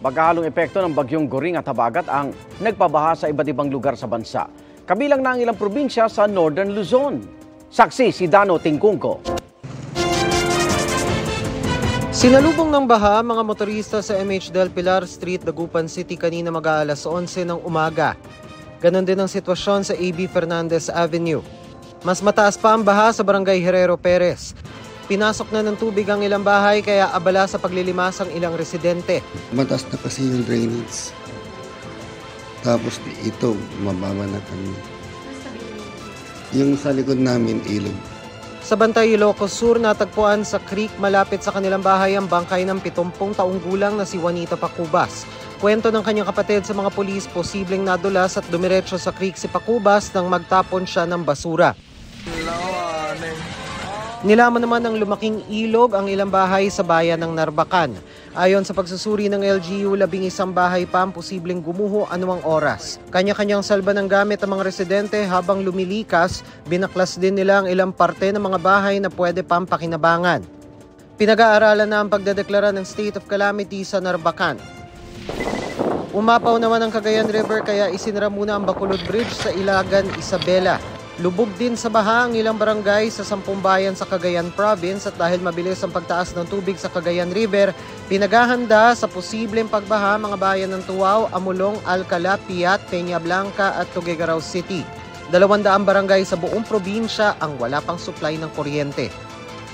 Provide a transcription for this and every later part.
Magkahalong epekto ng bagyong Goring at Habagat ang nagpabaha sa iba't ibang lugar sa bansa. Kabilang na ang ilang probinsya sa Northern Luzon. Saksi si Dano Tingkungko. Sinalubong ng baha mga motorista sa MH Del Pilar Street, Dagupan City kanina mag-aalas 11 ng umaga. Ganon din ang sitwasyon sa AB Fernandez Avenue. Mas mataas pa ang baha sa Barangay Herrero Perez. Pinasok na ng tubig ang ilang bahay kaya abala sa paglilimas ang ilang residente. Mataas na kasi yung drainage. Tapos ito, mababa na kami. Yung sa likod namin, ilog. Sa Bantay, Ilocos Sur, natagpuan sa creek malapit sa kanilang bahay ang bangkay ng 70 taong gulang na si Juanita Pacubas. Kwento ng kanyang kapatid sa mga pulis, posibleng nadulas at dumiretso sa creek si Pacubas nang magtapon siya ng basura. Nilaman naman ng lumaking ilog ang ilang bahay sa bayan ng Narbacan. Ayon sa pagsusuri ng LGU, 11 bahay pa ang posibleng gumuho anumang oras. Kanya-kanyang salba ng gamit ang mga residente habang lumilikas, binaklas din nila ang ilang parte ng mga bahay na pwede pang pakinabangan. Pinag-aaralan na ang pagdedeklara ng state of calamity sa Narbacan. Umapaw naman ang Cagayan River kaya isinara muna ang Bacolod Bridge sa Ilagan, Isabela. Lubog din sa baha ang ilang barangay sa 10 bayan sa Cagayan Province at dahil mabilis ang pagtaas ng tubig sa Cagayan River, pinaghahanda sa posibleng pagbaha mga bayan ng Tuaw, Amulong, Alcala, Piat, Peña Blanca at Tuguegarao City. 200 barangay sa buong probinsya ang wala pang supply ng kuryente.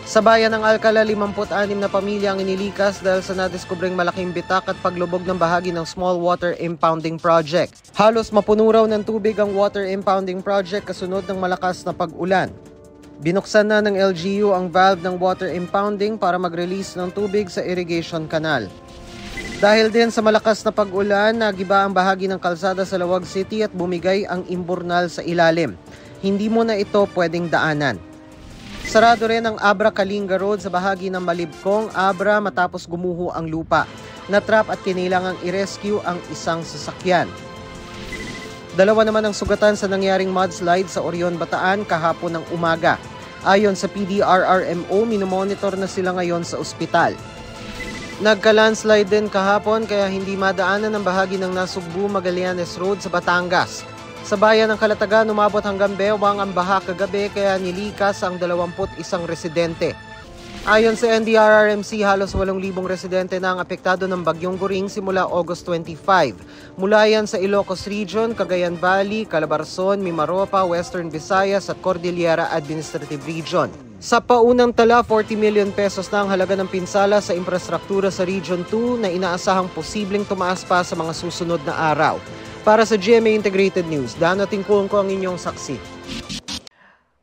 Sa bayan ng Alcala, 56 na pamilya ang inilikas dahil sa nadiskubreng malaking bitak at paglubog ng bahagi ng Small Water Impounding Project. Halos mapuno raw ng tubig ang Water Impounding Project kasunod ng malakas na pag-ulan. Binuksan na ng LGU ang valve ng water impounding para mag-release ng tubig sa irrigation canal. Dahil din sa malakas na pag-ulan, nagiba ang bahagi ng kalsada sa Lawag City at bumigay ang imburnal sa ilalim. Hindi mo na ito pwedeng daanan. Sarado rin ang Abra Kalinga Road sa bahagi ng Malibkong, Abra matapos gumuho ang lupa. Natrap at kinailangang i-rescue ang isang sasakyan. 2 naman ang sugatan sa nangyaring mudslide sa Orion, Bataan kahapon ng umaga. Ayon sa PDRRMO, minomonitor na sila ngayon sa ospital. Nagka-landslide din kahapon kaya hindi madaanan ang bahagi ng Nasugbu, Magallanes Road sa Batangas. Sa bayan ng Calatagan, umabot hanggang bewang ang baha kagabi kaya nilikas ang 21 residente. Ayon sa NDRRMC, halos 8,000 residente na ang apektado ng bagyong Goring simula August 25. Mula yan sa Ilocos Region, Cagayan Valley, Calabarzon, Mimaropa, Western Visayas at Cordillera Administrative Region. Sa paunang tala, 40 million pesos na ang halaga ng pinsala sa infrastruktura sa Region 2 na inaasahang posibleng tumaas pa sa mga susunod na araw. Para sa GMA Integrated News, Dano Tingkungko ang inyong saksi.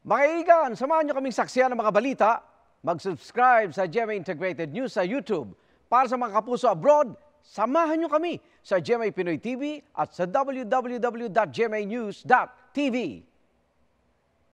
Mga kaibigan, samahan niyo kaming saksiyan ng mga balita. Mag-subscribe sa GMA Integrated News sa YouTube. Para sa mga kapuso abroad, samahan niyo kami sa GMA Pinoy TV at sa www.gmanews.tv.